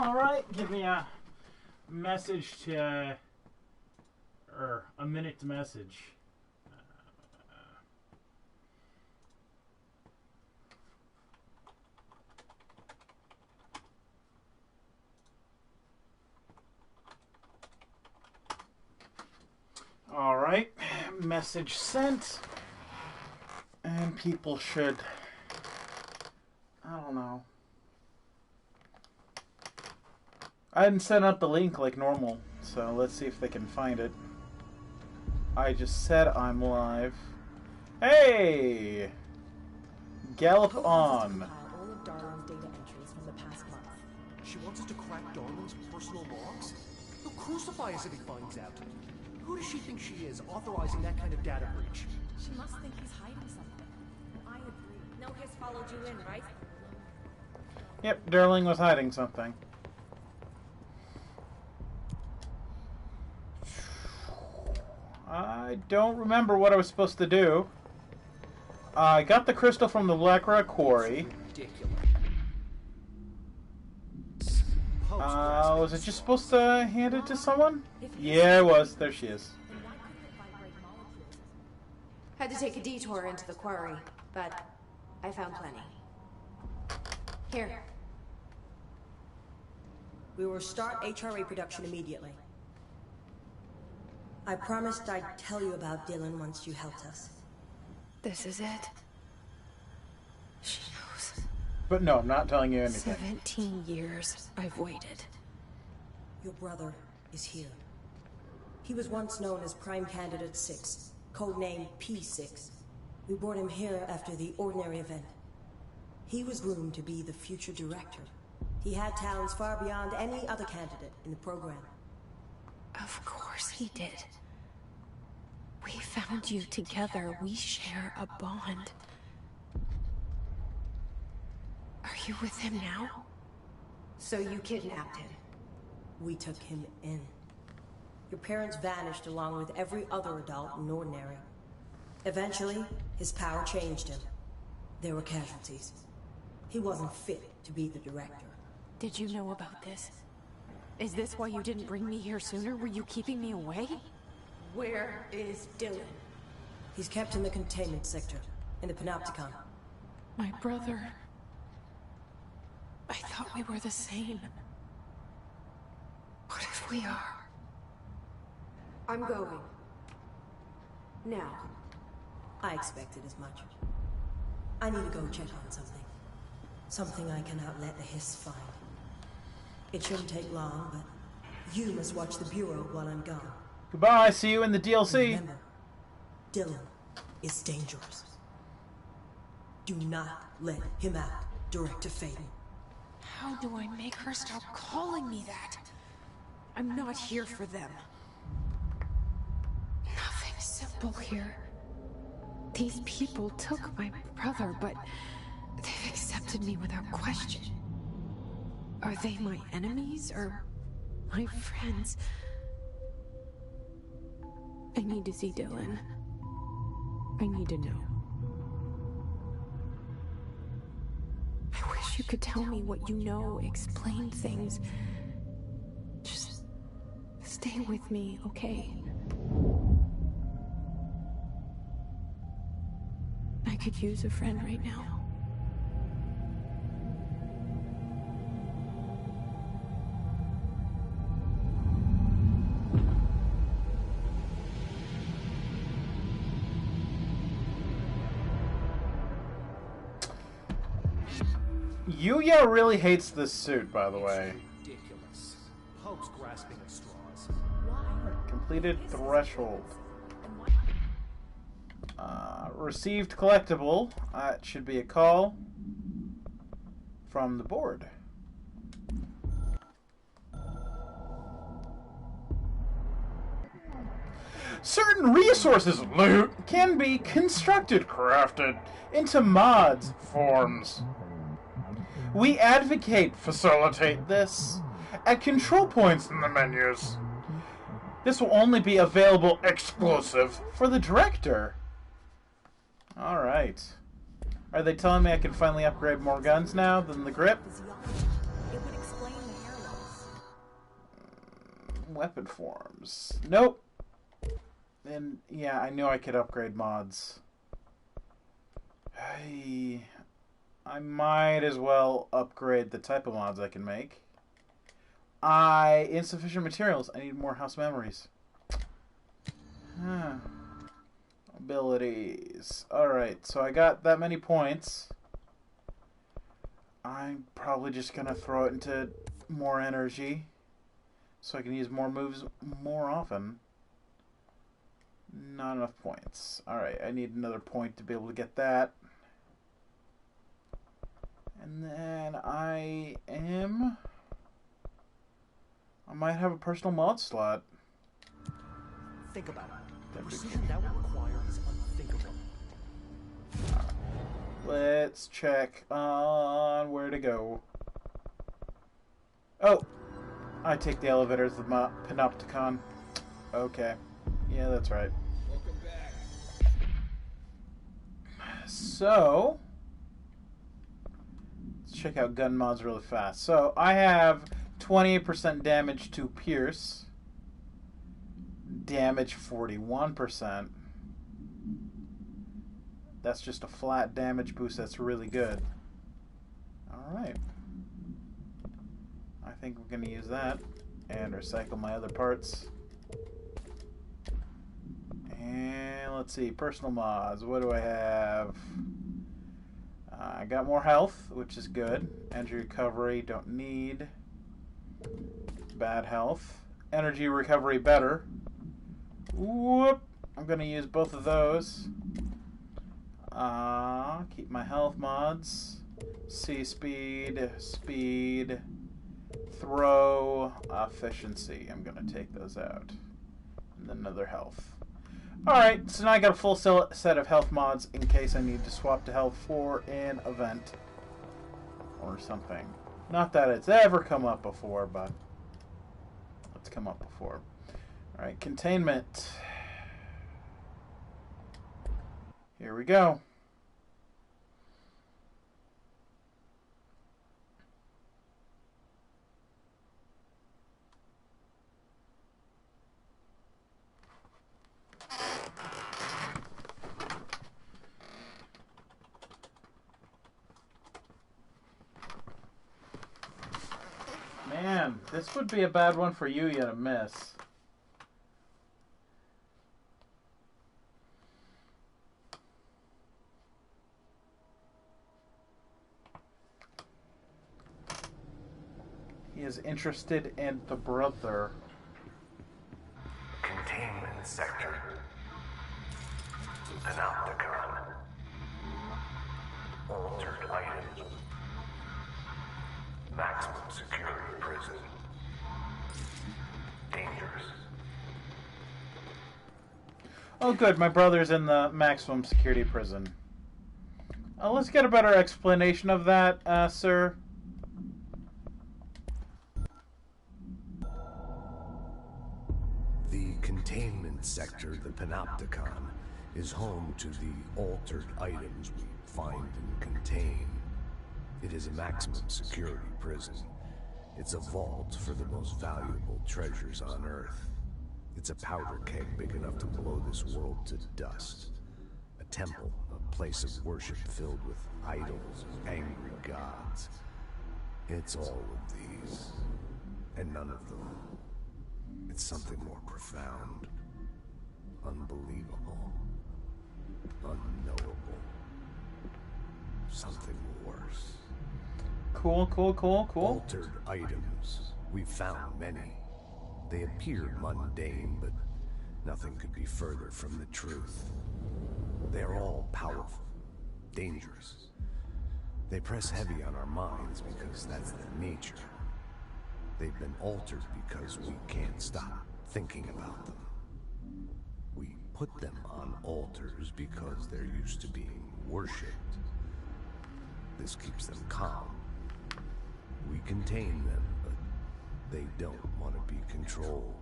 Alright, give me a message to... or a minute to message. Alright, message sent. And people should... I don't know. I didn't set up the link like normal, so let's see if they can find it. I just said I'm live. Hey! Gallop on. All of Darling's data entries from the past month. She wants us to crack Darling's personal logs? He'll crucify us if he finds out. Who does she think she is, authorizing that kind of data breach? She must think he's hiding something. I agree. No, he's followed you in, right? Yep, Darling was hiding something. I don't remember what I was supposed to do. I got the crystal from the Black Rock Quarry. Was it just supposed to hand it to someone? Yeah, it was. There she is. Had to take a detour into the quarry, but I found plenty. Here. We will start HRA production immediately. I promised I'd tell you about Dylan once you helped us. This is it. She knows. But no, I'm not telling you anything. 17 years I've waited. Your brother is here. He was once known as Prime Candidate 6, codename P6. We brought him here after the Ordinary event. He was groomed to be the future director. He had talents far beyond any other candidate in the program. Of course he did. We found you together. We share a bond. Are you with him now? So you kidnapped him. We took him in. Your parents vanished along with every other adult in Ordinary. Eventually, his power changed him. There were casualties. He wasn't fit to be the director. Did you know about this? Is this why you didn't bring me here sooner? Were you keeping me away? Where is Dylan? He's kept in the containment sector, in the Panopticon. My brother. I thought we were the same. What if we are? I'm going. Now. I expected as much. I need to go check on something. Something I cannot let the Hiss find. It shouldn't take long, but you must watch the Bureau while I'm gone. Goodbye, see you in the DLC. Remember, Dylan is dangerous. Do not let him out, Director Faden. How do I make her stop calling me that? I'm not here for them. Nothing simple here. These people took my brother, but they've accepted me without question. Are they my enemies or my friends? I need to see Dylan. I need to know. I wish you could tell me what you know, explain things. Just stay with me, okay? I could use a friend right now. Yuya really hates this suit, by the way. Ridiculous. Pope's grasping at straws. Completed threshold. Received collectible. It should be a call from the board. Certain resources loot can be constructed, crafted into mods forms. We advocate facilitate this at control points in the menus. This will only be available exclusive for the director. Alright. Are they telling me I can finally upgrade more guns now than the grip? It would explain the hairline. Weapon forms. Nope. And yeah, I knew I could upgrade mods. I might as well upgrade the type of mods I can make. Insufficient materials. I need more house memories. Abilities. Alright, so I got that many points. I'm probably just gonna throw it into more energy so I can use more moves more often. Not enough points. Alright, I need another point to be able to get that. And then I might have a personal mod slot. Think about it. The precision that would require is unthinkable. Let's check on where to go. Oh! I take the elevator as the Panopticon. Okay. Yeah, that's right. Welcome back. So, let's check out gun mods really fast. So, I have 28% damage to pierce. Damage 41%. That's just a flat damage boost. That's really good. Alright. I think we're going to use that and recycle my other parts. And let's see. Personal mods. What do I have? I got more health, which is good. Energy recovery. Don't need. Bad health. Energy recovery better. Whoop. I'm going to use both of those. Keep my health mods. C speed, speed, throw, efficiency. I'm going to take those out. And then another health. Alright, so now I got a full set of health mods in case I need to swap to health for an event. Or something. Not that it's ever come up before, but it's come up before. Alright, containment. Here we go. Man, this would be a bad one for you to miss. He is interested in the brother. Containment sector. Panopticon. Altered items. Maximum security prison. Dangerous. Oh good, my brother's in the maximum security prison. Let's get a better explanation of that, sir. The containment sector, the Panopticon, is home to the altered items we find and contain. It is a maximum security prison. It's a vault for the most valuable treasures on Earth. It's a powder keg big enough to blow this world to dust. A temple, a place of worship filled with idols and angry gods. It's all of these, and none of them. It's something more profound, unbelievable, unknowable, something worse. Cool. Altered items. We've found many. They appear mundane, but nothing could be further from the truth. They're all powerful, dangerous. They press heavy on our minds because that's their nature. They've been altered because we can't stop thinking about them. We put them on altars because they're used to being worshipped. This keeps them calm. We contain them, but they don't want to be controlled.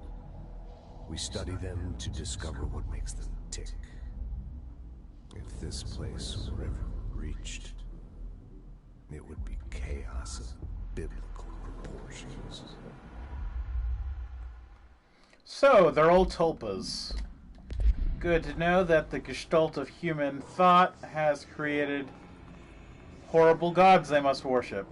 We study them to discover what makes them tick. If this place were ever reached, it would be chaos of biblical proportions. So, they're all tulpas. Good to know that the gestalt of human thought has created horrible gods they must worship.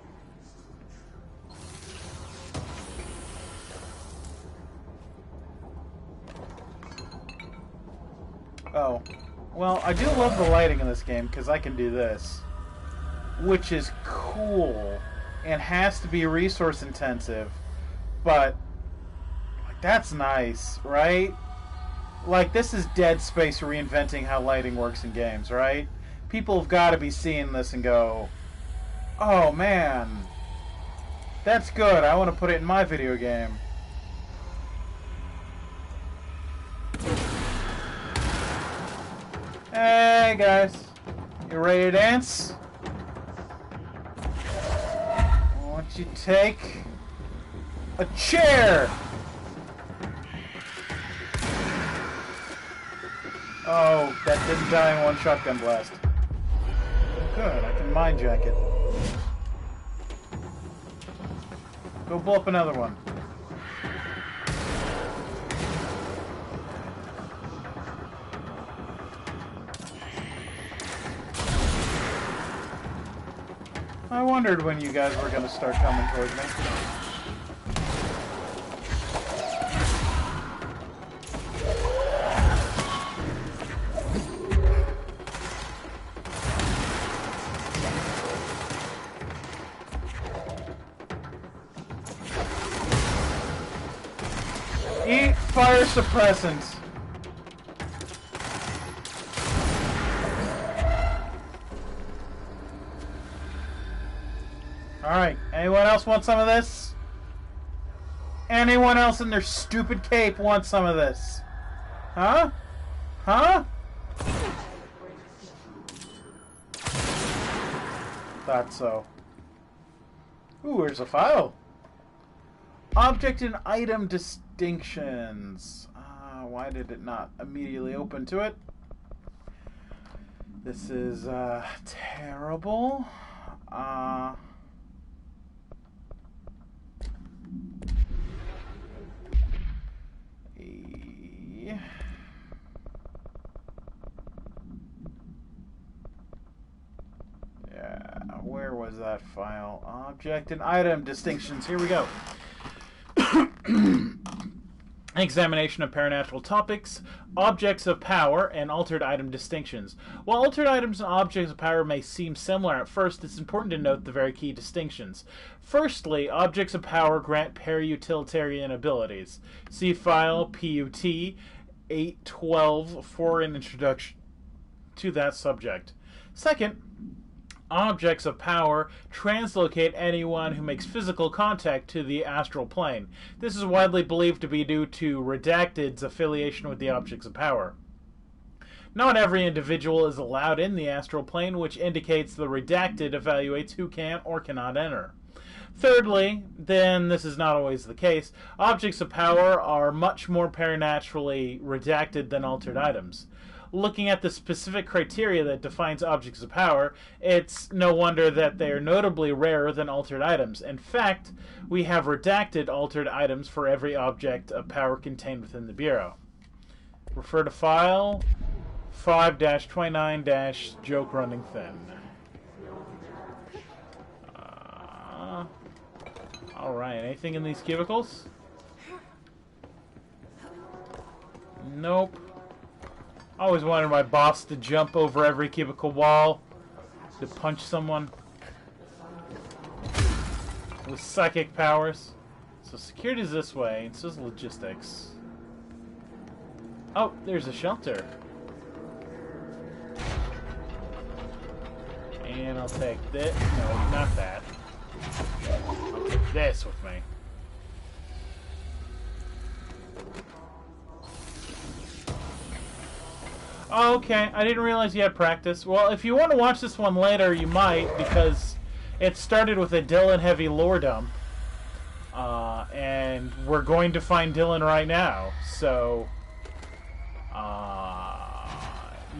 Oh. Well, I do love the lighting in this game because I can do this. Which is cool. And has to be resource intensive. But, like, that's nice, right? Like, this is Dead Space reinventing how lighting works in games, right? People have got to be seeing this and go, oh man, that's good. I want to put it in my video game. Hey guys, you ready to dance? Why don't you take a chair? Oh, that didn't die in one shotgun blast. Good, I can mind jack it. Go blow up another one. I wondered when you guys were going to start coming towards me. Eat fire suppressants. Alright, anyone else want some of this? Anyone else in their stupid cape want some of this? Huh? Huh? Thought so. Ooh, where's a file? Object and item distinctions. Why did it not immediately open to it? This is terrible. Yeah, where was that file? Object and item distinctions. Here we go. Examination of paranatural topics, objects of power, and altered item distinctions. While altered items and objects of power may seem similar at first, it's important to note the very key distinctions. Firstly, objects of power grant para-utilitarian abilities. See file PUT 812 for an introduction to that subject. Second, objects of power translocate anyone who makes physical contact to the astral plane. This is widely believed to be due to Redacted's affiliation with the objects of power. Not every individual is allowed in the astral plane, which indicates the Redacted evaluates who can or cannot enter. Thirdly, then this is not always the case, objects of power are much more paranaturally redacted than altered items. Looking at the specific criteria that defines objects of power, it's no wonder that they are notably rarer than altered items. In fact, we have redacted altered items for every object of power contained within the Bureau. Refer to file 5-29- Joke Running Thin. Alright, anything in these cubicles? Nope. I always wanted my boss to jump over every cubicle wall to punch someone with psychic powers. So security is this way, and so is logistics. Oh, there's a shelter. And I'll take this. No, not that. I'll take this with me. Oh, okay. I didn't realize you had practice. Well, if you want to watch this one later, you might, because it started with a Dylan heavy lore dump. And we're going to find Dylan right now. So,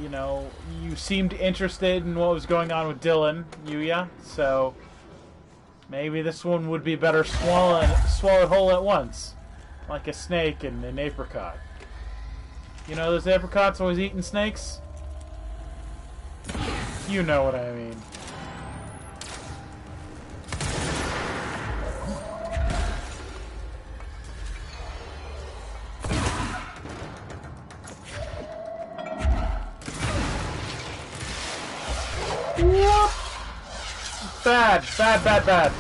you know, you seemed interested in what was going on with Dylan, Yuya. So, maybe this one would be better swallowed whole at once. Like a snake and an apricot. You know those apricots always eating snakes? You know what I mean. Whoop. Bad, bad, bad, bad.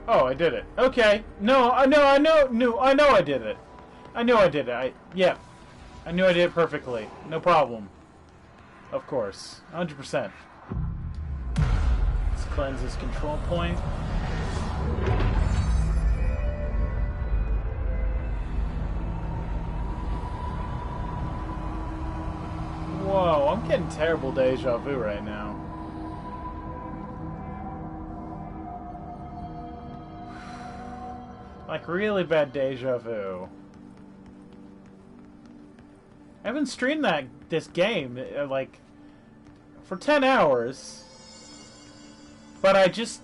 Oh, I did it. Okay. No, I know I did it. I knew I did it. Yeah. I knew I did it perfectly. No problem. Of course. 100%. Let's cleanse this control point. Whoa, I'm getting terrible deja vu right now. Like, really bad deja vu. I haven't streamed this game, like, for 10 hours. But I just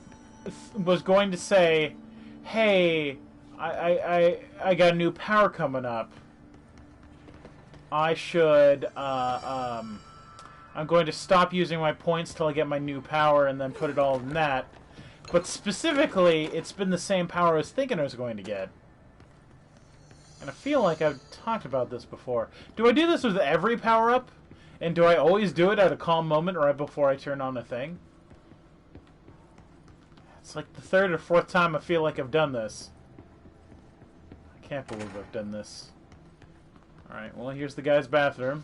was going to say, hey, I got a new power coming up. I should, I'm going to stop using my points till I get my new power and then put it all in that. But specifically, it's been the same power I was thinking I was going to get. And I feel like I've talked about this before. Do I do this with every power-up? And do I always do it at a calm moment right before I turn on a thing? It's like the third or fourth time I feel like I've done this. I can't believe I've done this. Alright, well, here's the guy's bathroom.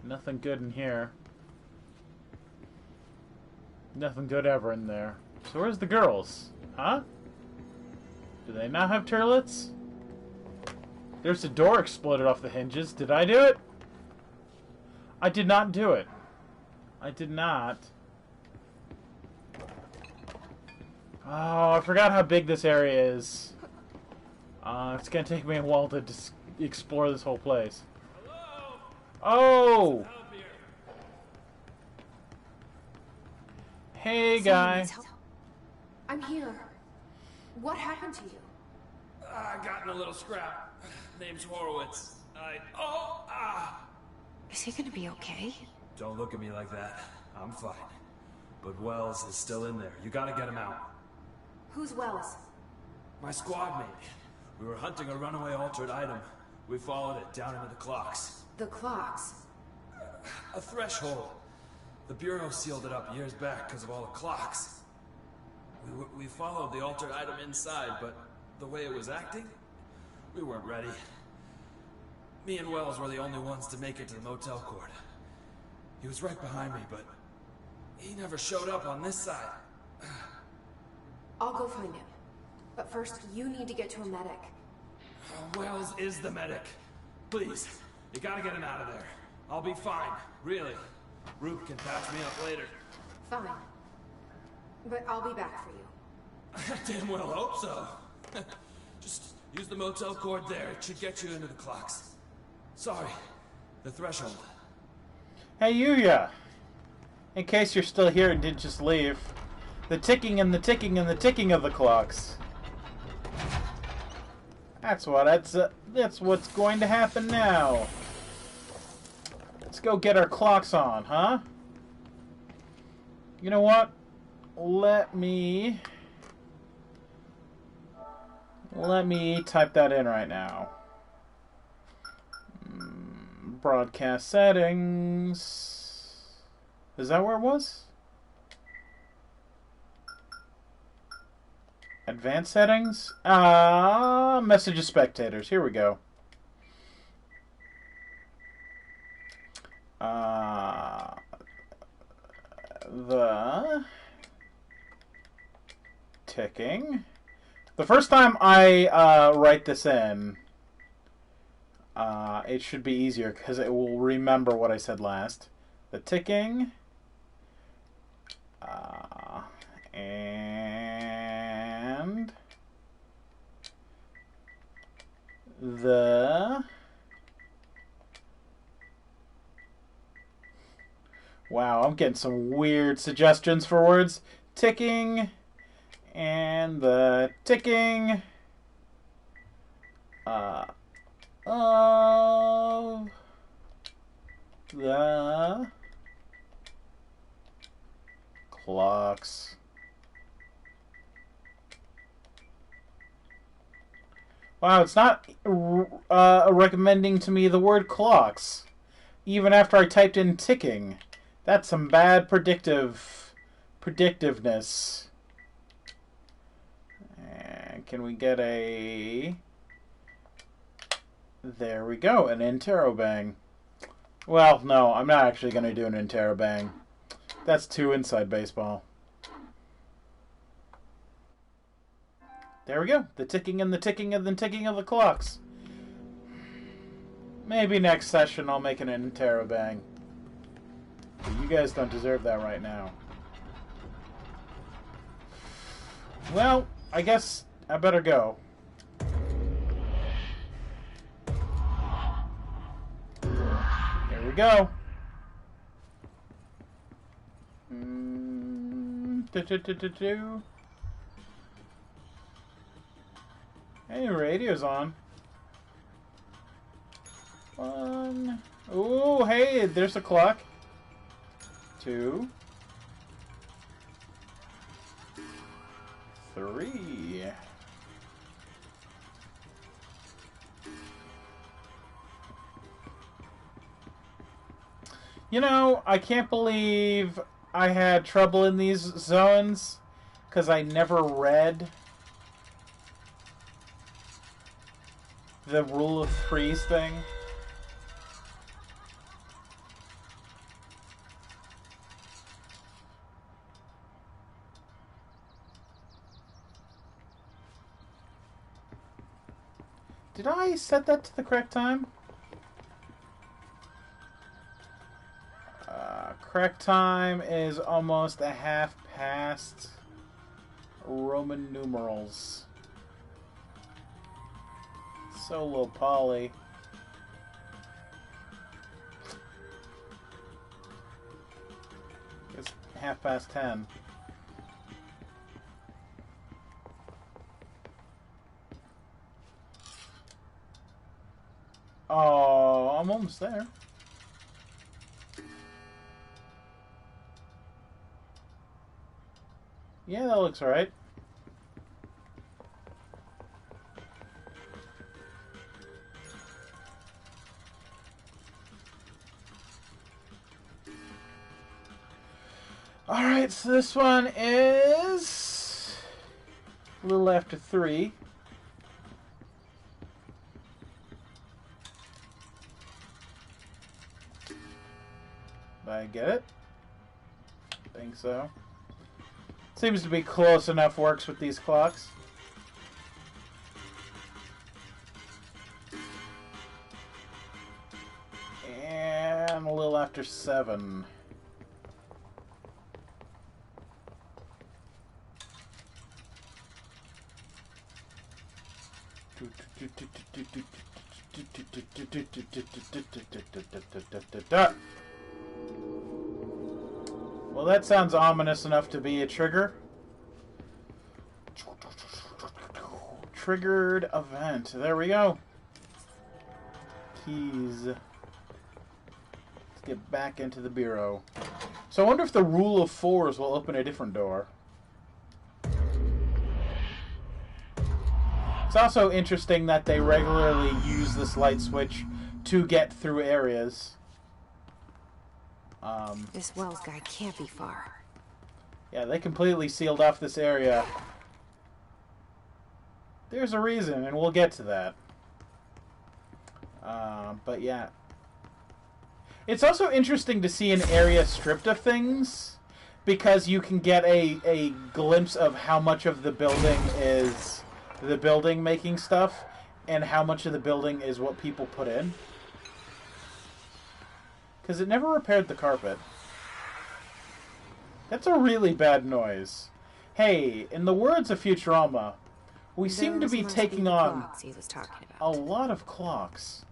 Nothing good in here. Nothing good ever in there. So where's the girls? Huh? Do they not have toilets? There's a door exploded off the hinges. Did I do it? I did not do it. I did not. Oh, I forgot how big this area is. It's gonna take me a while to explore this whole place. Hello? Oh! Hey, guy. I'm here. What happened to you? I got in a little scrap. Name's Horowitz. Is he gonna be okay? Don't look at me like that. I'm fine. But Wells is still in there. You gotta get him out. Who's Wells? My squad mate. We were hunting a runaway altered item. We followed it down into the clocks. The clocks. A threshold. The Bureau sealed it up years back because of all the clocks. We followed the altered item inside, but the way it was acting, we weren't ready. Me and Wells were the only ones to make it to the motel court. He was right behind me, but he never showed up on this side. I'll go find him. But first, you need to get to a medic. Wells is the medic. Please, you gotta get him out of there. I'll be fine, really. Rube can patch me up later. Fine. But I'll be back for you. I damn well hope so. Just use the motel cord there. It should get you into the clocks. Sorry, the threshold. Hey, Yuya! In case you're still here and didn't just leave, the ticking and the ticking and the ticking of the clocks. That's what's going to happen now. Let's go get our clocks on, huh? You know what? Let me type that in right now. Broadcast settings. Is that where it was? Advanced settings? Message of spectators. Here we go. The ticking. The first time I write this in, it should be easier because it will remember what I said last. The ticking And the... Wow, I'm getting some weird suggestions for words. Ticking and the ticking of the clocks. Wow, it's not recommending to me the word clocks, even after I typed in ticking. That's some bad predictiveness. And can we get a... There we go, an interrobang. Well, no, I'm not actually going to do an interrobang. That's too inside baseball. There we go. The ticking and the ticking and the ticking of the clocks. Maybe next session I'll make an interrobang. You guys don't deserve that right now. Well, I guess I better go. Here we go. Hey, radio's on. One. Ooh, hey, there's a clock. 2, 3. You know, I can't believe I had trouble in these zones because I never read the rule of threes thing. Did I set that to the correct time? Correct time is almost a half past Roman numerals. So low poly. It's 10:30. Oh, I'm almost there. Yeah, that looks right. Alright, so this one is a little after 3. Did I get it? I think so. Seems to be close enough, works with these clocks. And a little after 7. Well, that sounds ominous enough to be a trigger. Triggered event. There we go. Keys. Let's get back into the bureau. So I wonder if the rule of 4s will open a different door. It's also interesting that they regularly use this light switch to get through areas. This Wells guy can't be far. Yeah, they completely sealed off this area. There's a reason, and we'll get to that. But yeah. It's also interesting to see an area stripped of things, because you can get a glimpse of how much of the building is the building making stuff, and how much of the building is what people put in. Because it never repaired the carpet. That's a really bad noise. Hey, in the words of Futurama, we seem to be taking on clocks he was talking a about. lot of clocks.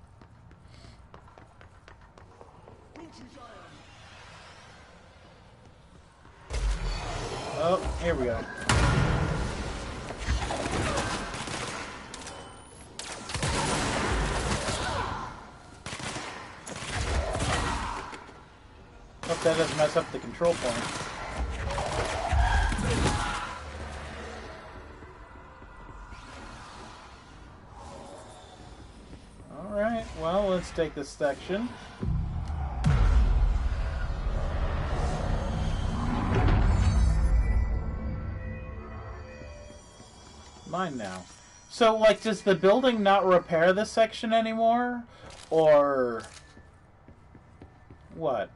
Oh, here we go. Hope that doesn't mess up the control point. Alright, well, let's take this section. Mine now. So, like, does the building not repair this section anymore? Or what?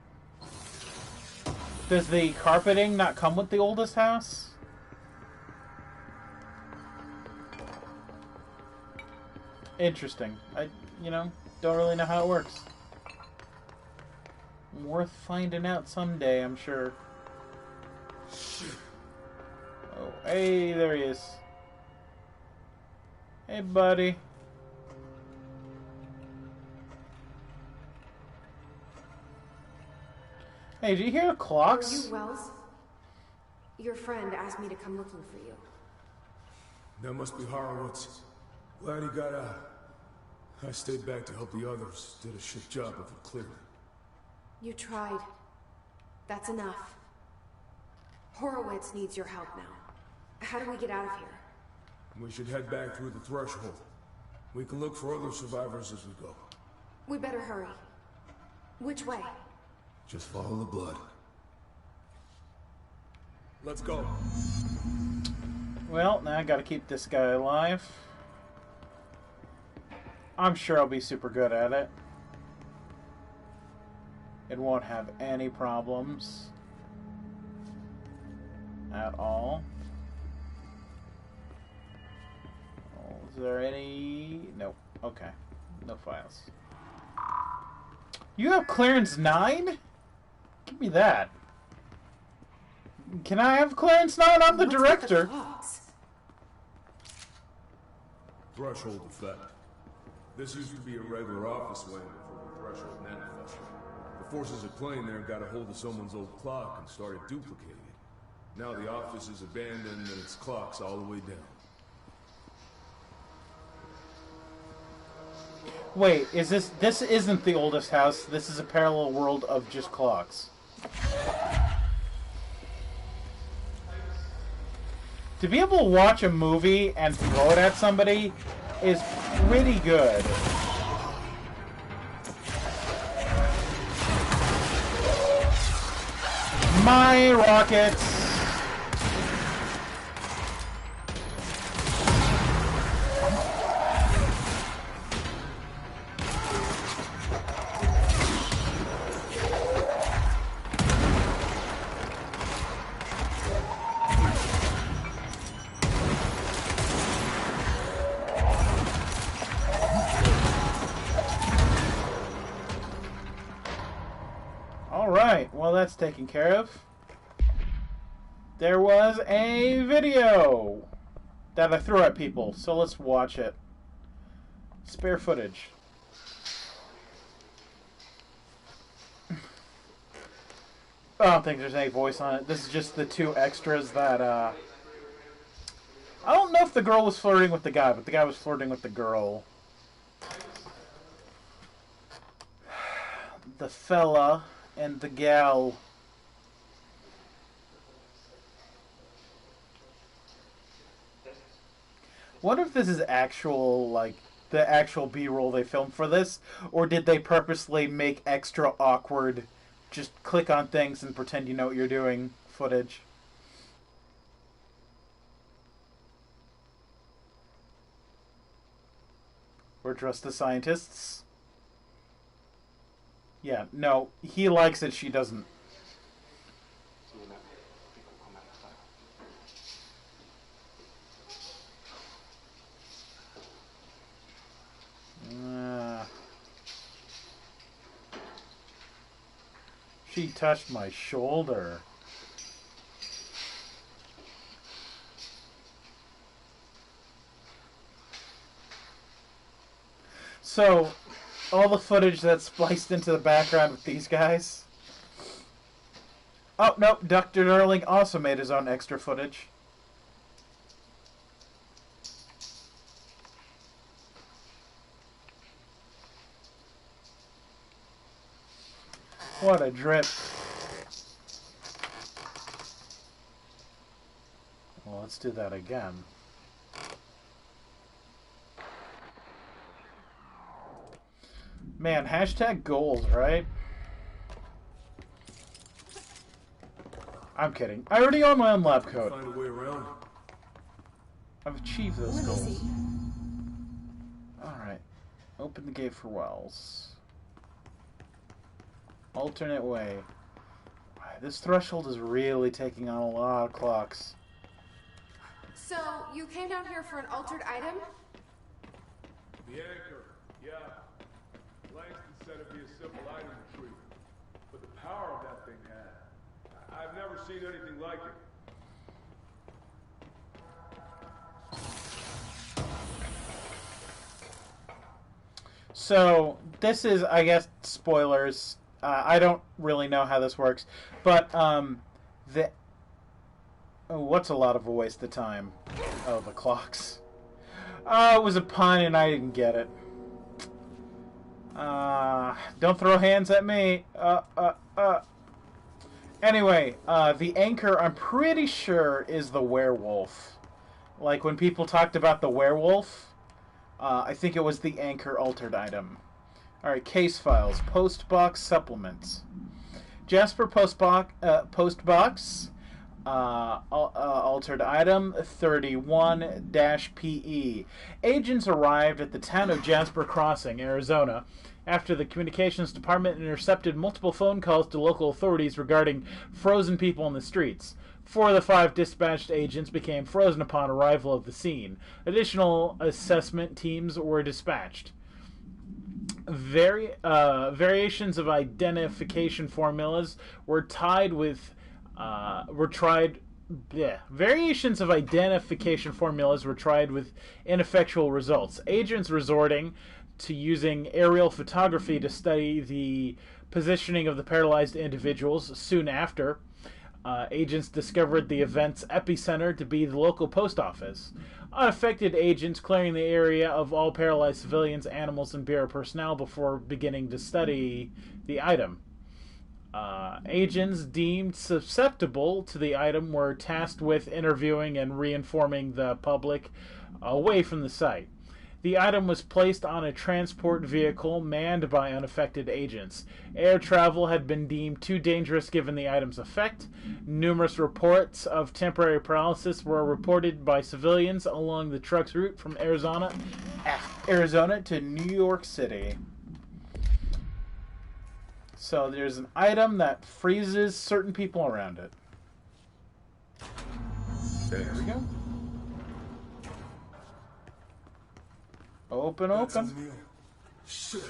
Does the carpeting not come with the oldest house? Interesting. I don't really know how it works. Worth finding out someday, I'm sure. Oh, hey, there he is. Hey, buddy. Hey, did you hear clocks? Are you Wells? Your friend asked me to come looking for you. That must be Horowitz. Glad he got out. I stayed back to help the others. Did a shit job of it clearing. You tried. That's enough. Horowitz needs your help now. How do we get out of here? We should head back through the threshold. We can look for other survivors as we go. We better hurry. Which way? Just follow the blood. Let's go. Well, now I gotta keep this guy alive. I'm sure I'll be super good at it. It won't have any problems at all. Oh, is there any? Nope. Okay. No files. You have clearance 9? Give me that. Can I have clearance 9? I'm the What's with director. the clocks? Threshold effect. This used to be a regular office wing before the threshold manifested. The forces at plane there got a hold of someone's old clock and started duplicating it. Now the office is abandoned and its clock's all the way down. Wait, is this isn't the oldest house. This is a parallel world of just clocks. To be able to watch a movie and throw it at somebody is pretty good. My rockets! Alright, well that's taken care of. There was a video that I threw at people, so let's watch it. Spare footage. I don't think there's any voice on it. This is just the two extras that, I don't know if the girl was flirting with the guy, but the guy was flirting with the girl. The fella and the gal. What if this is actual, like, the actual B-roll they filmed for this? Or did they purposely make extra awkward, just click on things and pretend you know what you're doing footage? Or trust the scientists? Yeah, no, he likes it, she doesn't. She touched my shoulder. So, all the footage that's spliced into the background with these guys. Oh, nope, Dr. Darling also made his own extra footage. What a drip. Well, let's do that again. Man, hashtag goals, right? I'm kidding. I already own my own lab coat. Find a way around. I've achieved those goals. Alright. Open the gate for Wells. Alternate way. This threshold is really taking on a lot of clocks. So, you came down here for an altered item? The anchor, yeah. Langston said it'd be a simple item retrieval. But the power of that thing had. I've never seen anything like it. So, this is, I guess, spoilers. I don't really know how this works. But, what's a lot of a waste of time? Oh, the clocks. Oh, it was a pun and I didn't get it. Don't throw hands at me. Anyway, the anchor, I'm pretty sure, is the werewolf. Like, when people talked about the werewolf, I think it was the anchor altered item. Alright, case files. Postbox supplements. Jasper postbox. Altered item 31-PE. Agents arrived at the town of Jasper Crossing, Arizona, after the communications department intercepted multiple phone calls to local authorities regarding frozen people in the streets. 4 of the 5 dispatched agents became frozen upon arrival of the scene. Additional assessment teams were dispatched. Variations of identification formulas were tried with ineffectual results. Agents resorting to using aerial photography to study the positioning of the paralyzed individuals. Soon after, agents discovered the event's epicenter to be the local post office. Unaffected agents clearing the area of all paralyzed civilians, animals, and Bureau personnel before beginning to study the item. Agents deemed susceptible to the item were tasked with interviewing and reinforming the public away from the site. The item was placed on a transport vehicle manned by unaffected agents. Air travel had been deemed too dangerous given the item's effect. Numerous reports of temporary paralysis were reported by civilians along the truck's route from Arizona to New York City. So there's an item that freezes certain people around it. There we go. Open, open. Shit.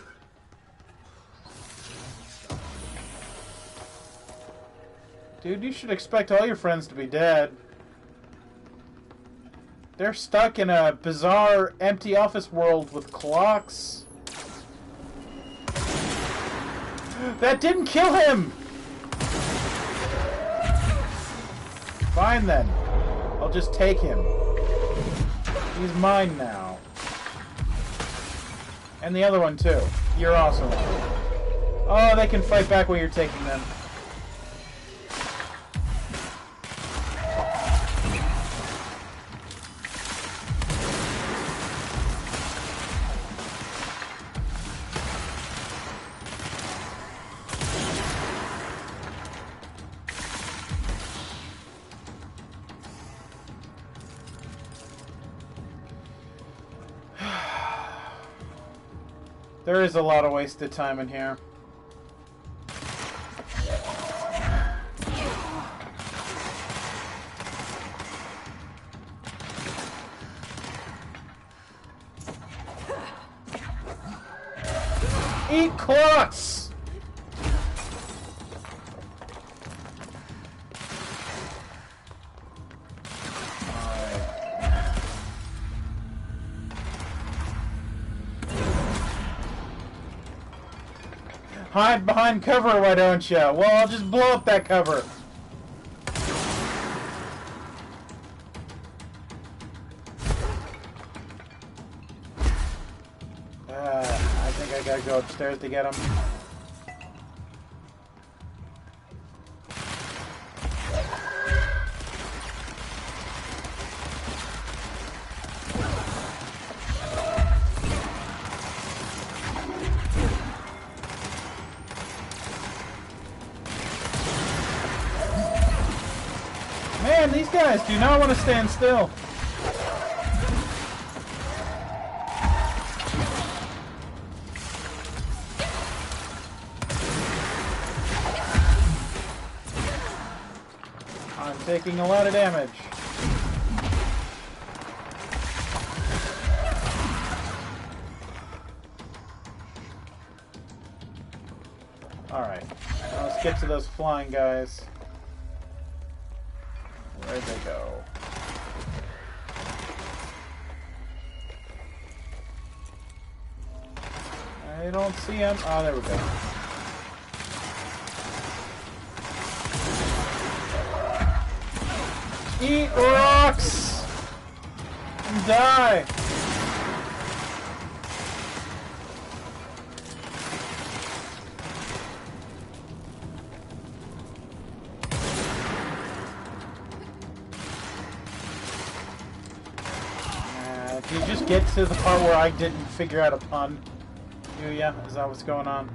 Dude, you should expect all your friends to be dead. They're stuck in a bizarre, empty office world with clocks. That didn't kill him! Fine then. I'll just take him. He's mine now. And the other one too. You're awesome. Oh, they can fight back while you're taking them. There is a lot of wasted time in here. Eat clocks! Hide behind cover, why don't you? Well, I'll just blow up that cover. I think I gotta go upstairs to get him. Man, these guys do not want to stand still. I'm taking a lot of damage. Alright, let's get to those flying guys. Where'd they go? I don't see him. Oh, there we go. Eat rocks! And die! If you just get to the part where I didn't figure out a pun. Yeah, is that what's going on?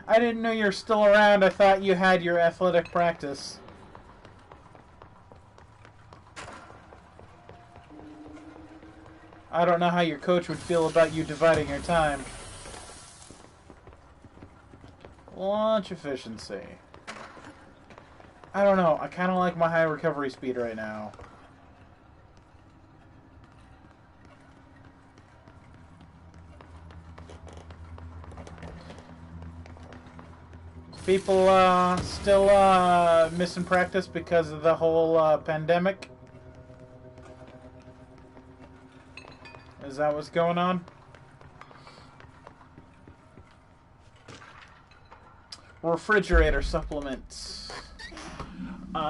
I didn't know you were still around. I thought you had your athletic practice. I don't know how your coach would feel about you dividing your time. Launch efficiency. I don't know. I kind of like my high recovery speed right now. People still missing practice because of the whole pandemic? Is that what's going on? Refrigerator supplements.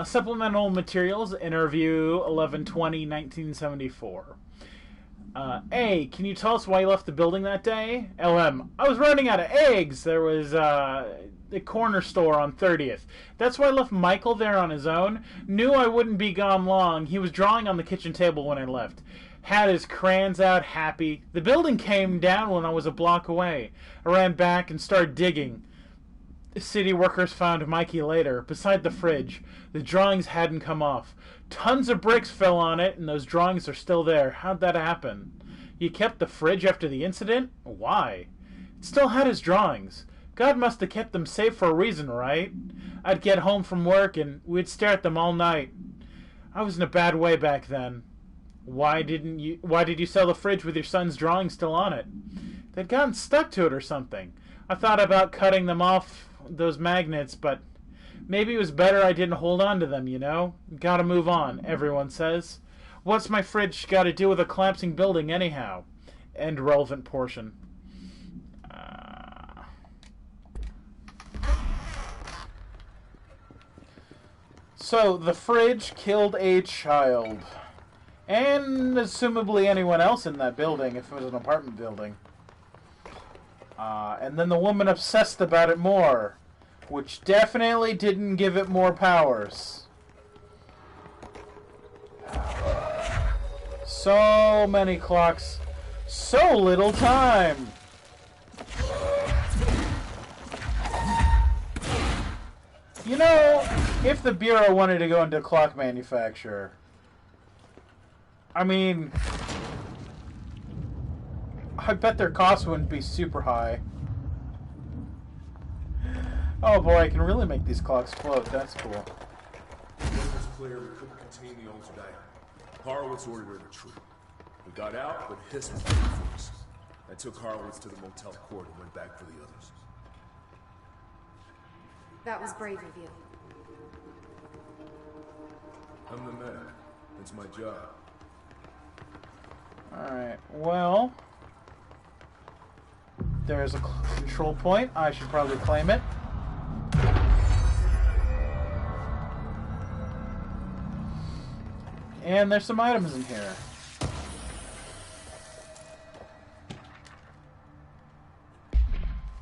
Supplemental materials, interview 11/20/1974. A, can you tell us why you left the building that day? LM, I was running out of eggs. There was the corner store on 30th. That's why I left Michael there on his own. Knew I wouldn't be gone long. He was drawing on the kitchen table when I left. Had his crayons out, happy. The building came down when I was a block away. I ran back and started digging. City workers found Mikey later, beside the fridge. The drawings hadn't come off. Tons of bricks fell on it, and those drawings are still there. How'd that happen? You kept the fridge after the incident? Why? It still had his drawings. God must have kept them safe for a reason, right? I'd get home from work, and we'd stare at them all night. I was in a bad way back then. Why did you sell the fridge with your son's drawings still on it? They'd gotten stuck to it or something. I thought about cutting them off, those magnets, but maybe it was better I didn't hold on to them, you know? Gotta move on, everyone says. What's my fridge got to do with a collapsing building anyhow? End relevant portion. So, the fridge killed a child. And assumably anyone else in that building, if it was an apartment building. And then the woman obsessed about it more, which definitely didn't give it more powers. So many clocks, so little time. You know, if the Bureau wanted to go into clock manufacture, I mean, I bet their costs wouldn't be super high. Oh boy, I can really make these clocks float. That's cool. It was clear we couldn't contain the altered item. Horowitz ordered her to retreat. We got out, but Hiss was waiting for us. I took Horowitz to the motel court and went back for the others. That was brave of you. I'm the man. It's my job. Alright, well... There's a control point. I should probably claim it. And there's some items in here.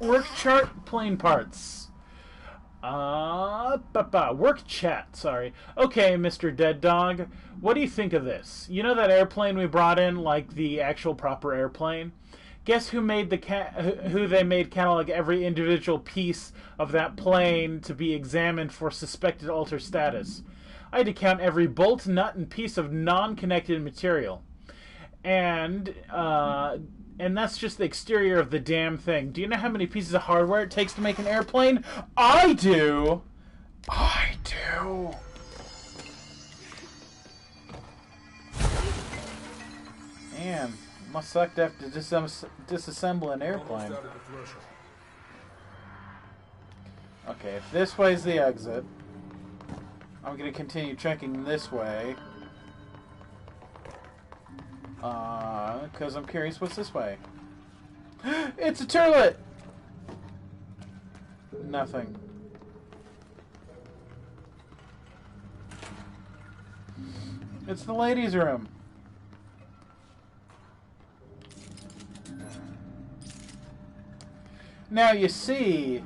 Work chart, plane parts. Work chat, sorry. Okay, Mr. Dead Dog, what do you think of this? You know that airplane we brought in, like the actual proper airplane? Guess who made who they made catalog every individual piece of that plane to be examined for suspected alter status? I had to count every bolt, nut, and piece of non-connected material. And that's just the exterior of the damn thing. Do you know how many pieces of hardware it takes to make an airplane? I do! I do! Man, must suck to have to disassemble an airplane. Okay, if this way's the exit, I'm gonna continue checking this way. Because I'm curious what's this way. It's a turlet! Nothing. It's the ladies' room. Now you see,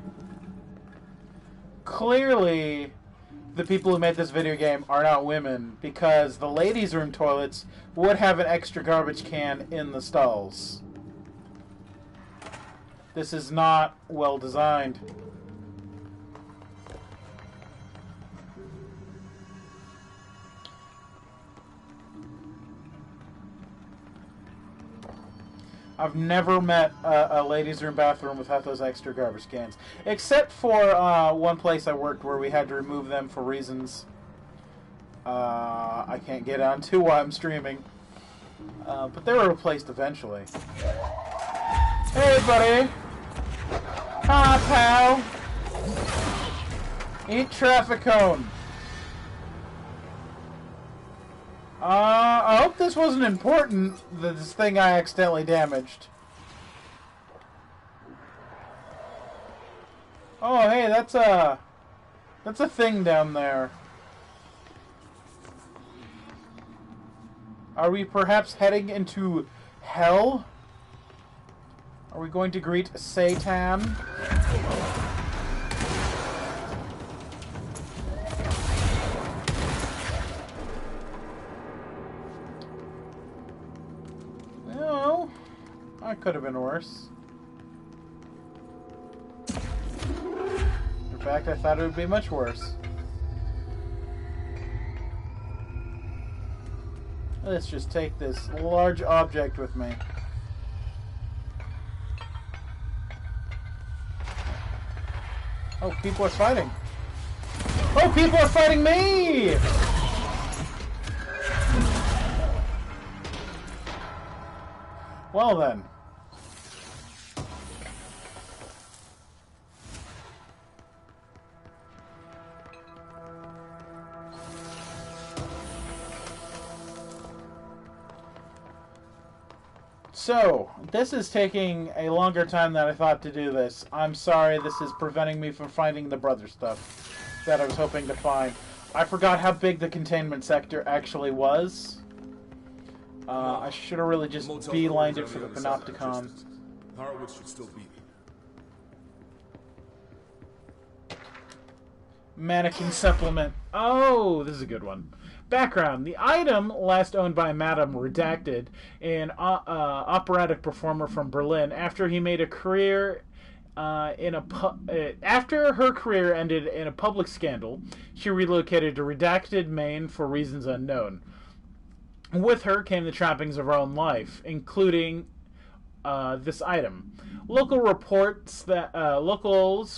clearly the people who made this video game are not women, because the ladies' room toilets would have an extra garbage can in the stalls. This is not well designed. I've never met a ladies' room bathroom without those extra garbage cans. Except for one place I worked where we had to remove them for reasons I can't get onto while I'm streaming. But they were replaced eventually. Hey, buddy! Hi, pal! Eat traffic cone! I hope this wasn't important, this thing I accidentally damaged. Oh, hey, that's a thing down there. Are we perhaps heading into hell? Are we going to greet Satan? No, that could have been worse. In fact, I thought it would be much worse. Let's just take this large object with me. Oh, people are fighting. Oh, people are fighting me! Well then. So, this is taking a longer time than I thought to do this. I'm sorry, this is preventing me from finding the brother stuff that I was hoping to find. I forgot how big the containment sector actually was. I should have really just beelined it for the Panopticon. Harwood should still be there. Mannequin supplement. Oh, this is a good one. Background. The item, last owned by Madame Redacted, an operatic performer from Berlin, after he made a career after her career ended in a public scandal, she relocated to Redacted, Maine for reasons unknown. With her came the trappings of her own life, including this item. Locals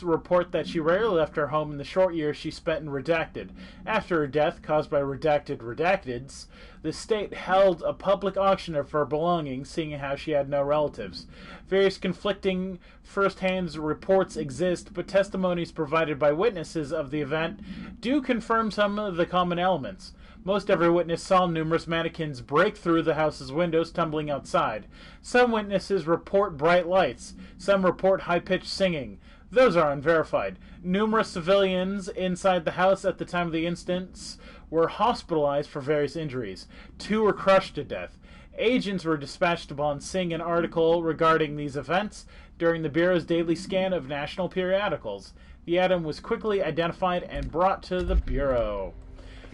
report that she rarely left her home in the short years she spent in Redacted. After her death, caused by redacteds, the state held a public auction of her belongings, seeing how she had no relatives. Various conflicting first-hand reports exist, but testimonies provided by witnesses of the event do confirm some of the common elements. Most every witness saw numerous mannequins break through the house's windows, tumbling outside. Some witnesses report bright lights. Some report high-pitched singing. Those are unverified. Numerous civilians inside the house at the time of the incidents were hospitalized for various injuries. 2 were crushed to death. Agents were dispatched upon seeing an article regarding these events during the Bureau's daily scan of national periodicals. The item was quickly identified and brought to the Bureau.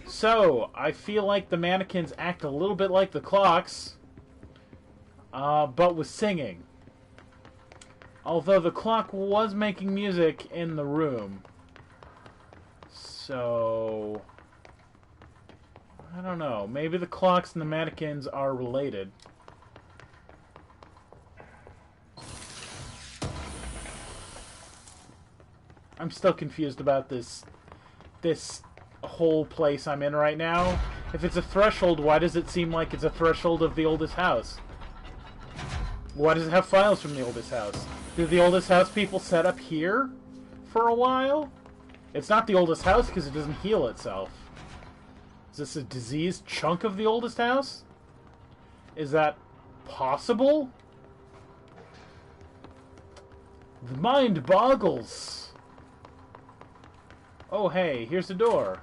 So, I feel like the mannequins act a little bit like the clocks, but with singing. Although the clock was making music in the room. So, I don't know. Maybe the clocks and the mannequins are related. I'm still confused about this whole place I'm in right now. If it's a threshold, why does it seem like it's a threshold of the oldest house? Why does it have files from the oldest house? Did the oldest house people set up here for a while? It's not the oldest house because it doesn't heal itself. Is this a diseased chunk of the oldest house? Is that possible? The mind boggles. Oh, hey, here's the door.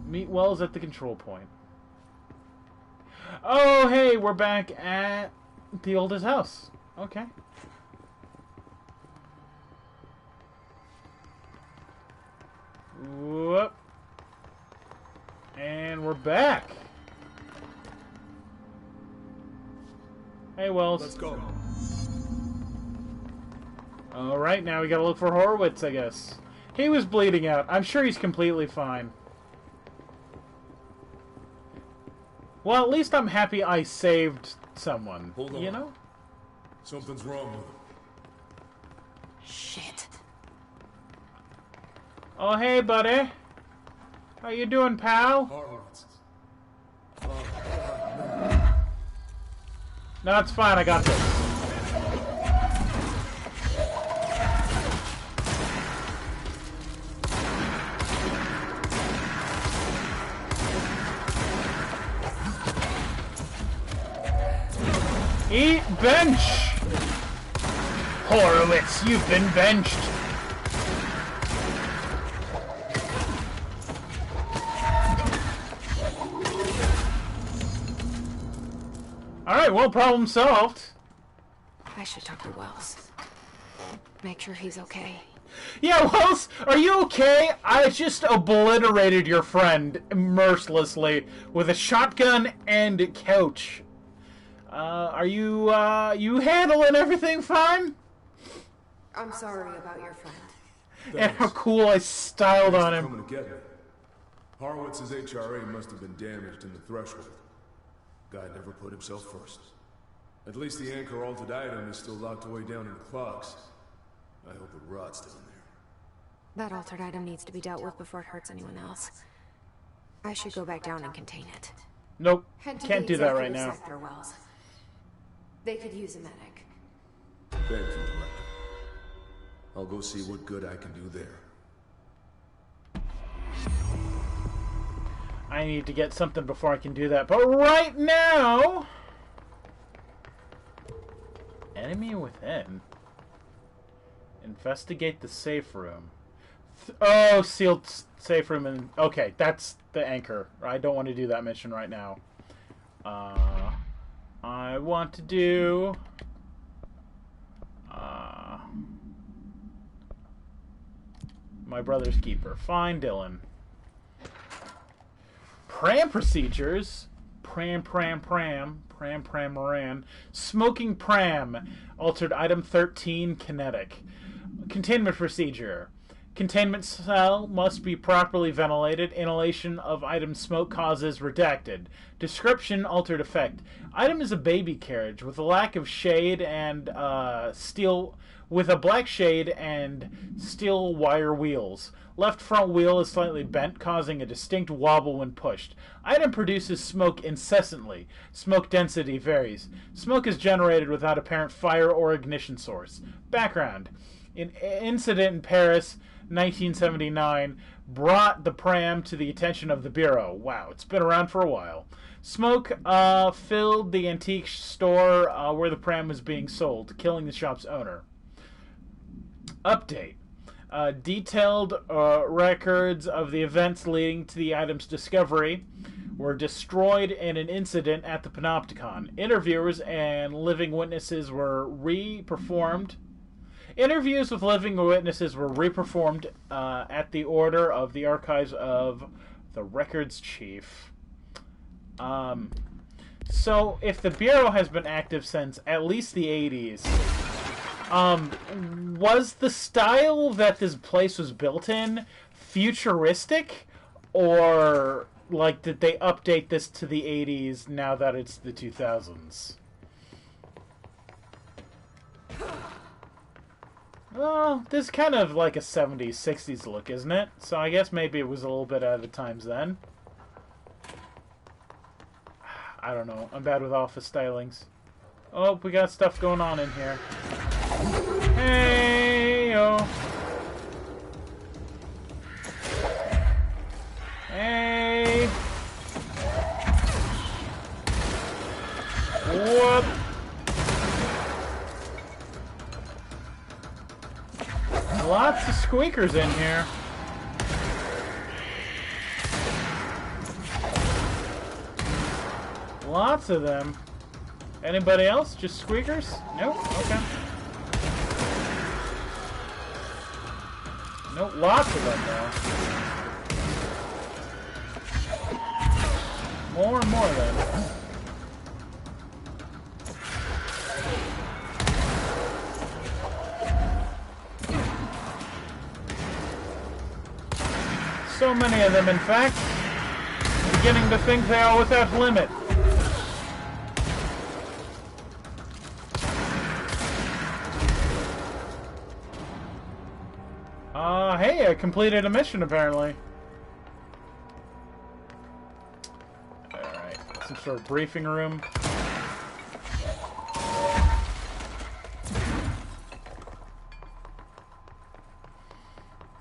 Meet Wells at the control point. Oh, hey, we're back at the oldest house. Okay. Whoop. And we're back. Hey, Wells. Let's go. Alright, now we gotta look for Horowitz, I guess. He was bleeding out. I'm sure he's completely fine. Well, at least I'm happy I saved someone. Hold on. You know? Something's wrong with him. Shit. Oh, hey, buddy. How you doing, pal? Horowitz. No, it's fine. I got this. Eat bench! Horowitz, you've been benched. Alright, well, problem solved. I should talk to Wells. Make sure he's okay. Yeah, Wells, are you okay? I just obliterated your friend mercilessly with a shotgun and a couch. Are you, you handling everything fine? I'm sorry about your friend. And how cool I styled on him. Coming to get me. Horowitz's HRA must have been damaged in the threshold. Guy never put himself first. At least the anchor altered item is still locked away down in the clocks. I hope it rots down there. That altered item needs to be dealt with before it hurts anyone else. I should go back down and contain it. Nope, Head to can't the do that right executive now. sector, Wells. They could use a medic. Thank you, Director. I'll go see what good I can do there. I need to get something before I can do that. But right now... Enemy within. Investigate the safe room. Oh, sealed safe room. And okay, that's the anchor. I don't want to do that mission right now. I want to do... my brother's keeper. Fine, Dylan. Pram procedures. Pram. Moran. Smoking pram. Altered item 13, kinetic. Containment procedure. Containment cell must be properly ventilated. Inhalation of item smoke causes redacted. Description, altered effect. Item is a baby carriage with a lack of shade and with a black shade and steel wire wheels. Left front wheel is slightly bent, causing a distinct wobble when pushed. Item produces smoke incessantly. Smoke density varies. Smoke is generated without apparent fire or ignition source. Background. Incident in Paris, 1979. brought the pram to the attention of the Bureau. Wow, it's been around for a while. Smoke filled the antique store where the pram was being sold, killing the shop's owner. Update. Detailed records of the events leading to the item's discovery were destroyed in an incident at the Panopticon. Interviewers and living witnesses were re-performed. Interviews with living witnesses were re-performed at the order of the Archives of the Records Chief. So, if the Bureau has been active since at least the 80s, was the style that this place was built in futuristic? Or, like, did they update this to the 80s now that it's the 2000s? Well, this is kind of like a 70s, 60s look, isn't it? So I guess maybe it was a little bit out of the times then. I don't know. I'm bad with office stylings. Oh, we got stuff going on in here. Hey, yo. Hey. Whoop. Lots of squeakers in here. Lots of them. Anybody else? Just squeakers? Nope. Okay. Nope. Lots of them, though. More and more of them. So many of them, in fact. I'm beginning to think they are without limit. Hey, I completed a mission, apparently. Alright, some sort of briefing room.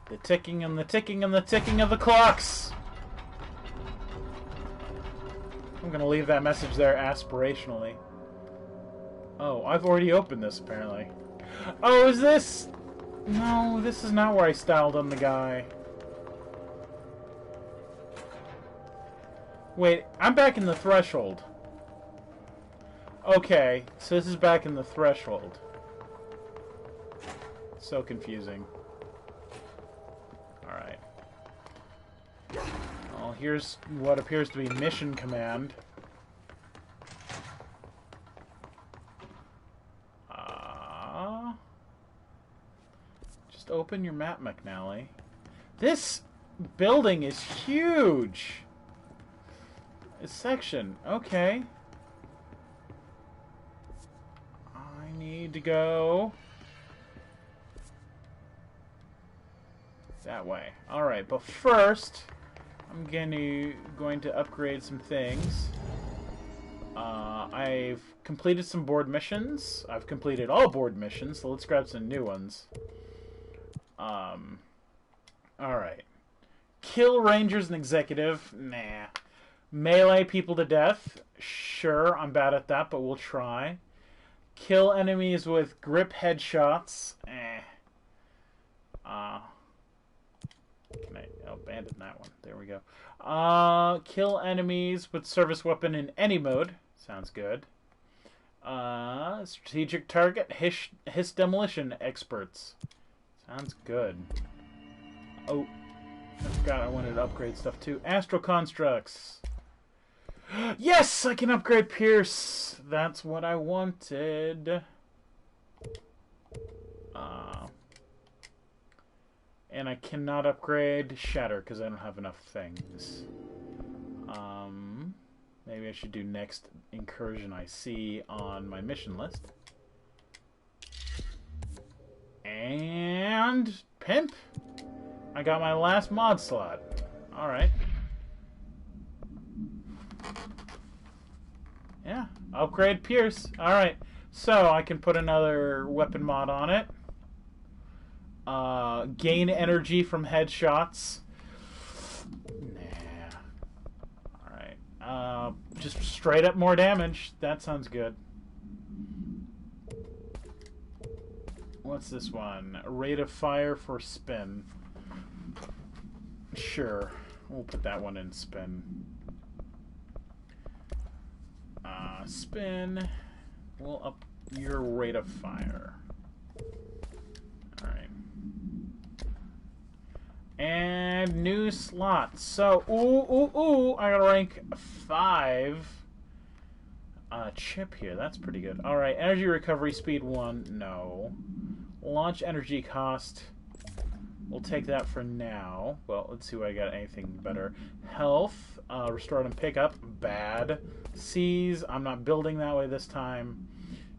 The ticking and the ticking and the ticking of the clocks! I'm gonna leave that message there aspirationally. Oh, I've already opened this, apparently. Oh, is this... No, this is not where I styled on the guy. Wait, I'm back in the threshold. Okay, so this is back in the threshold. So confusing. Alright. Well, here's what appears to be mission command. Just open your map, McNally. This building is huge. This section, okay. I need to go that way. Alright, but first, I'm going to upgrade some things. I've completed some board missions. I've completed all board missions, so let's grab some new ones. Alright. Kill Rangers and Executive. Nah. Melee people to death. Sure, I'm bad at that, but we'll try. Kill enemies with grip headshots. Can I abandon that one? There we go. Kill enemies with service weapon in any mode. Sounds good. Strategic target. Hiss demolition experts. Sounds good. Oh, I forgot I wanted to upgrade stuff too. Astral constructs. Yes, I can upgrade Pierce. That's what I wanted. And I cannot upgrade Shatter because I don't have enough things. Maybe I should do next incursion I see on my mission list. And Pimp. I got my last mod slot. Alright. Yeah, upgrade Pierce. Alright, so I can put another weapon mod on it. Gain energy from headshots. Nah. Alright. Just straight up more damage. That sounds good. What's this one? Rate of fire for spin. Sure. We'll put that one in spin. Spin. We'll up your rate of fire. Alright. And new slots. So, I got to rank 5. Chip here. That's pretty good. Alright, energy recovery speed 1. No. Launch energy cost. We'll take that for now. Well, let's see what I got. Anything better. Health. Restored and pickup. Bad. C's. I'm not building that way this time.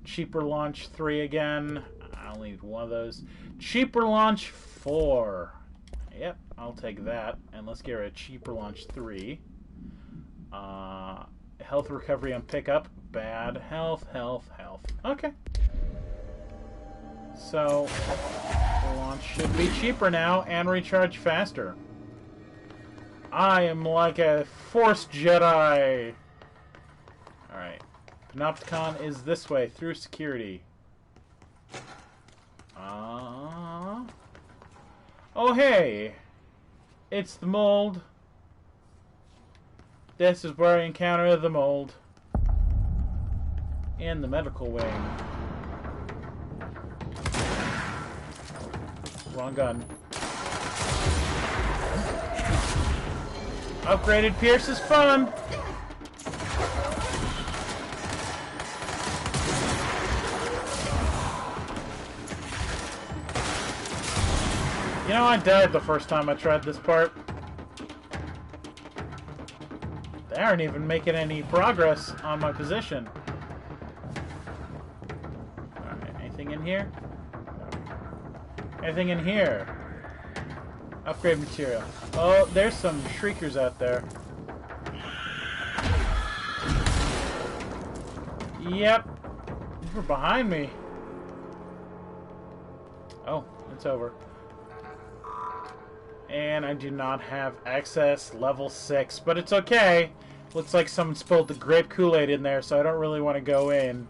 Cheaper launch 3 again. I only need one of those. Cheaper launch 4. Yep, I'll take that. And let's get rid of cheaper launch 3. Health recovery on pickup. Bad. Health. Okay. So, launch should be cheaper now and recharge faster. I am like a Force Jedi. Alright. Panopticon is this way, through security. Oh, hey! It's the mold. This is where I encounter the mold. In the medical wing. Wrong gun. Upgraded Pierce is fun! You know, I died the first time I tried this part. They aren't even making any progress on my position. Alright, anything in here? Anything in here? Upgrade material. Oh, there's some shriekers out there. Yep. These were behind me. Oh, it's over. And I do not have access level 6, but it's okay. Looks like someone spilled the grape Kool-Aid in there, so I don't really want to go in.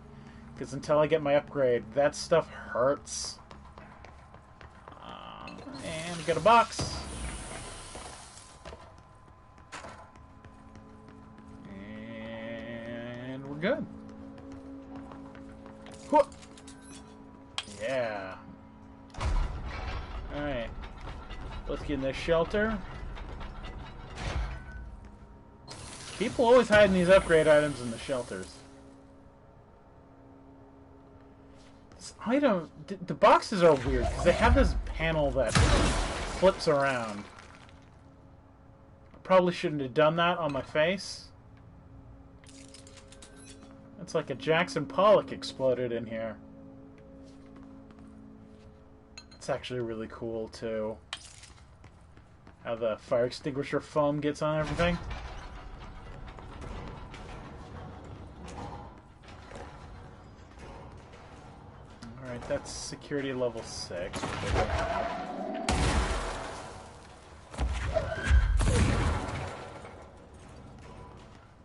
Because until I get my upgrade, that stuff hurts. And we got a box. And we're good. Yeah. Alright. Let's get in this shelter. People always hiding these upgrade items in the shelters. This item... The boxes are weird, because they have this panel that flips around. I probably shouldn't have done that on my face. It's like a Jackson Pollock exploded in here. It's actually really cool, too. How the fire extinguisher foam gets on everything. Alright, that's security level 6.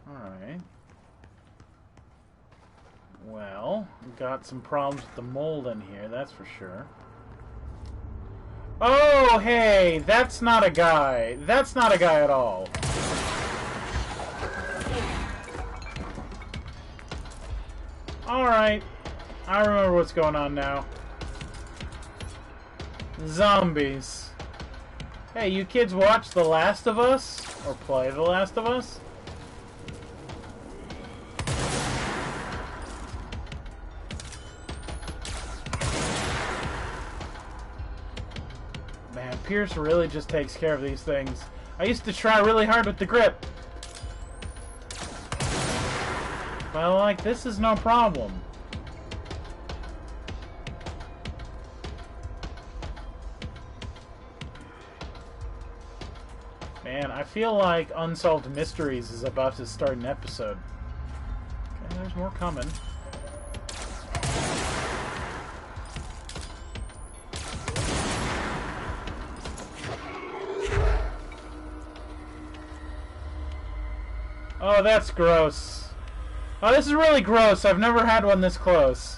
Alright. Well, we've got some problems with the mold in here, that's for sure. Oh, hey, that's not a guy. That's not a guy at all. Alright. I remember what's going on now. Zombies. Hey, you kids watch The Last of Us? Or play The Last of Us? Man, Pierce really just takes care of these things. I used to try really hard with the grip. But like, this is no problem. Man, I feel like Unsolved Mysteries is about to start an episode. Okay, there's more coming. Oh, that's gross. Oh, this is really gross. I've never had one this close.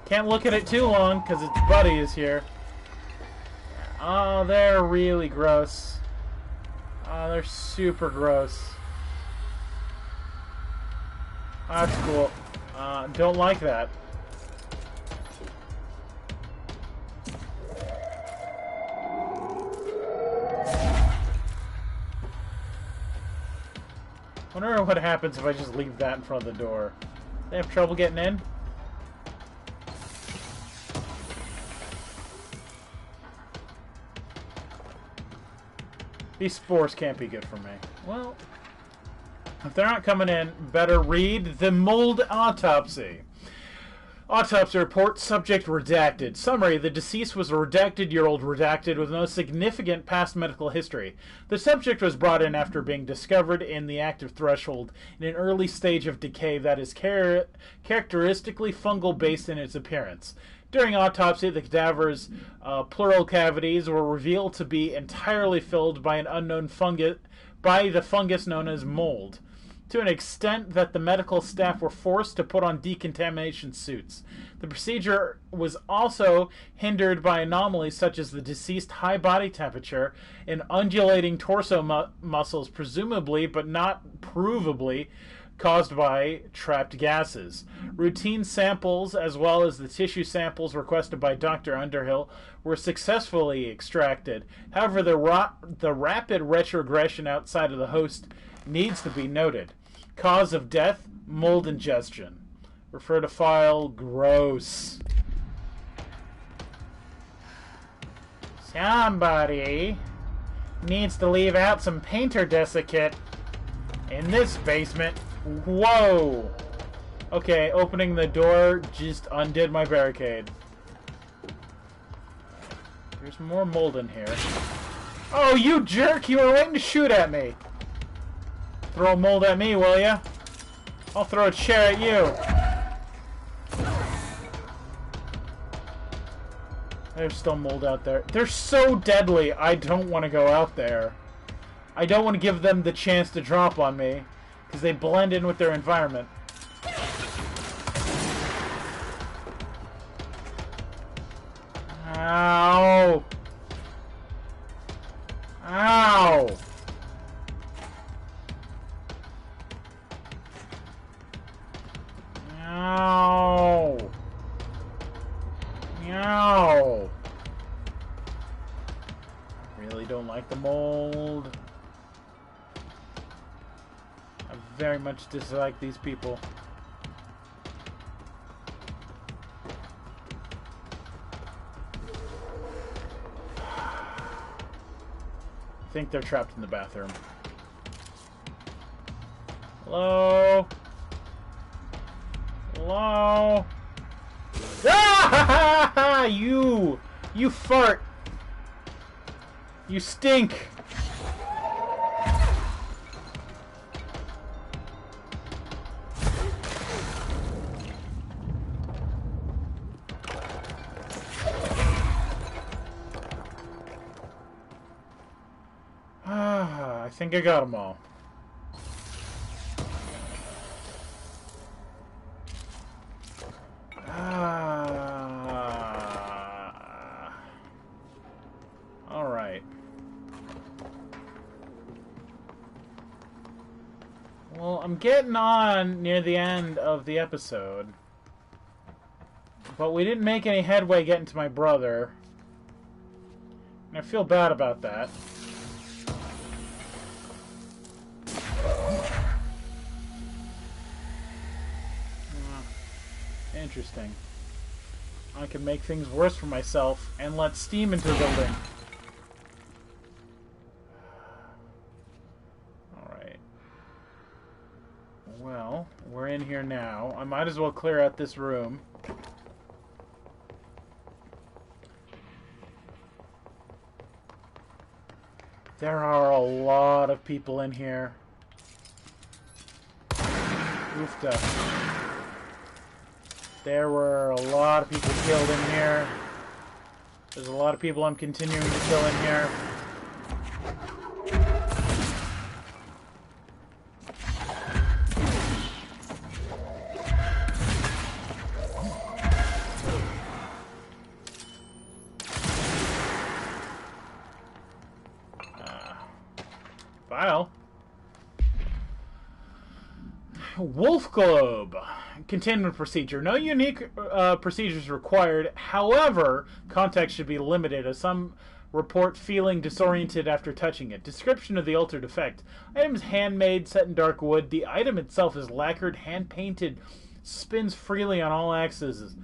Can't look at it too long because its buddy is here. Oh, they're really gross. Oh, they're super gross. Oh, that's cool. Don't like that. Wonder what happens if I just leave that in front of the door. They have trouble getting in? These spores can't be good for me. Well, if they're not coming in, better read the mold autopsy. Autopsy report, subject redacted. Summary, the deceased was a redacted-year-old redacted with no significant past medical history. The subject was brought in after being discovered in the active threshold in an early stage of decay that is characteristically fungal-based in its appearance. During autopsy, the cadaver's pleural cavities were revealed to be entirely filled by an unknown fungus, by the fungus known as mold, to an extent that the medical staff were forced to put on decontamination suits. The procedure was also hindered by anomalies such as the deceased high body temperature and undulating torso muscles, presumably but not provably caused by trapped gases. Routine samples, as well as the tissue samples requested by Dr. Underhill, were successfully extracted. However, the rapid retrogression outside of the host needs to be noted. Cause of death, mold ingestion. Refer to file, gross. Somebody needs to leave out some painter desiccate in this basement. Whoa! Okay, opening the door just undid my barricade. There's more mold in here. Oh, you jerk! You were waiting to shoot at me! Throw mold at me, will ya? I'll throw a chair at you. There's still mold out there. They're so deadly, I don't want to go out there. I don't want to give them the chance to drop on me, because they blend in with their environment. Ow! Ow! Ow! Ow! Really don't like the mold. I very much dislike these people. I think they're trapped in the bathroom. Hello? Hello? Ah! You fart! You stink! I think I got them all. Alright. Well, I'm getting on near the end of the episode. But we didn't make any headway getting to my brother. And I feel bad about that. Interesting. I can make things worse for myself and let steam into the building. Alright. Well, we're in here now. I might as well clear out this room. There are a lot of people in here. Oofta. There were a lot of people killed in here. There's a lot of people I'm continuing to kill in here. File. Wolf Globe. Containment procedure. No unique procedures required. However, contact should be limited, as some report feeling disoriented after touching it. Description of the altered effect. Item is handmade, set in dark wood. The item itself is lacquered, hand-painted, spins freely on all axes.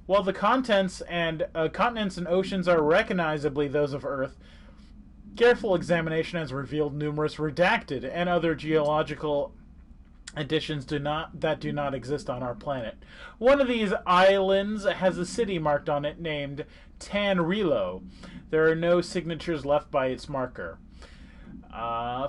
While the contents and continents and oceans are recognizably those of Earth, careful examination has revealed numerous redacted and other geological additions do not exist on our planet. One of these islands has a city marked on it named Tanrilo. There are no signatures left by its marker.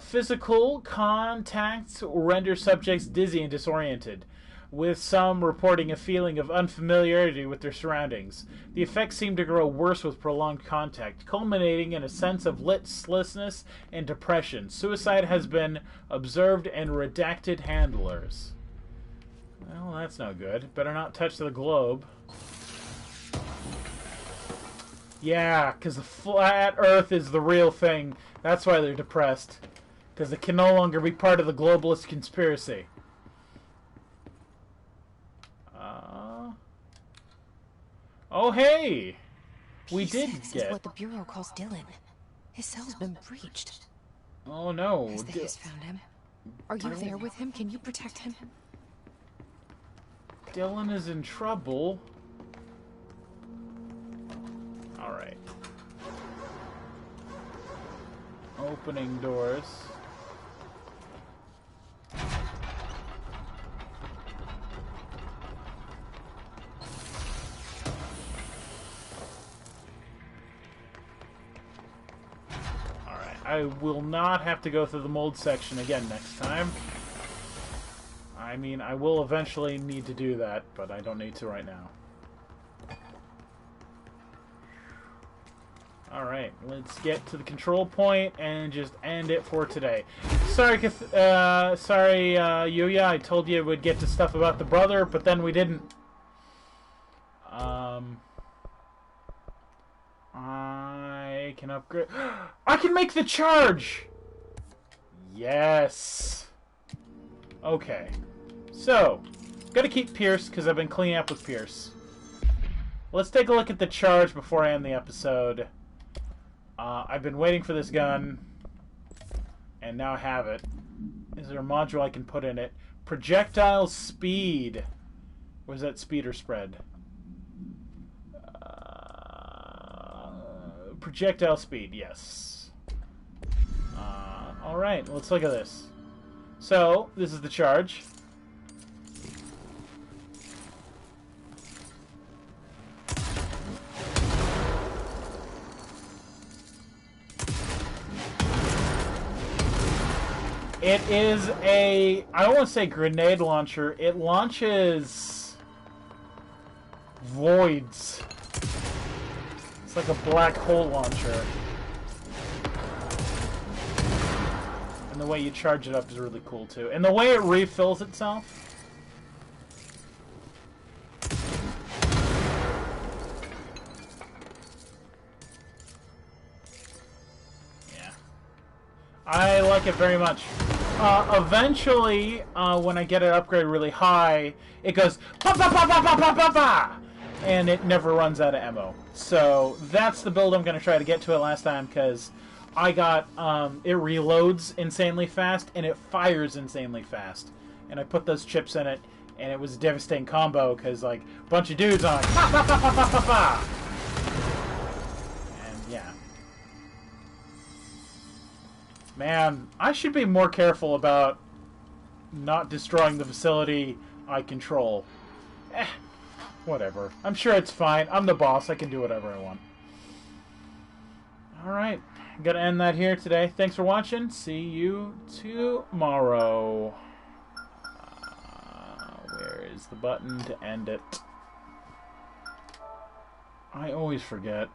Physical contacts render subjects dizzy and disoriented, with some reporting a feeling of unfamiliarity with their surroundings. The effects seem to grow worse with prolonged contact, culminating in a sense of listlessness and depression. Suicide has been observed in redacted handlers. Well, that's no good. Better not touch the globe. Yeah, because the flat Earth is the real thing. That's why they're depressed. Because it can no longer be part of the globalist conspiracy. Oh, hey! We did get... is what the Bureau calls Dylan. His cell's been breached. Oh, no. Has the Hiss found him? Are you there with him? Can you protect him? Dylan is in trouble. Alright. Opening doors. I will not have to go through the mold section again next time. I mean, I will eventually need to do that, but I don't need to right now. Alright, let's get to the control point and just end it for today. Sorry, Yuya, I told you we'd get to stuff about the brother, but then we didn't. I can upgrade. I can make the charge! Yes. Okay. So, gotta keep Pierce because I've been cleaning up with Pierce. Let's take a look at the charge before I end the episode. I've been waiting for this gun, and now I have it. Is there a module I can put in it? Projectile speed. Or is that speed or spread? Projectile speed, yes. Alright, let's look at this. So, this is the charge. It is a, I don't want to say grenade launcher, it launches voids. It's like a black hole launcher. And the way you charge it up is really cool too. And the way it refills itself. Yeah. I like it very much. Eventually, when I get it upgraded really high, it goes pa pa pa pa pa pa pa pa, and it never runs out of ammo. So that's the build I'm going to try to get to it last time, because I got it reloads insanely fast and it fires insanely fast, and I put those chips in it, and it was a devastating combo because like a bunch of dudes on like pa pa pa pa pa pa pa, and yeah. Man, I should be more careful about not destroying the facility I control. Whatever. I'm sure it's fine. I'm the boss. I can do whatever I want. Alright. I'm going to end that here today. Thanks for watching. See you tomorrow. Where is the button to end it? I always forget.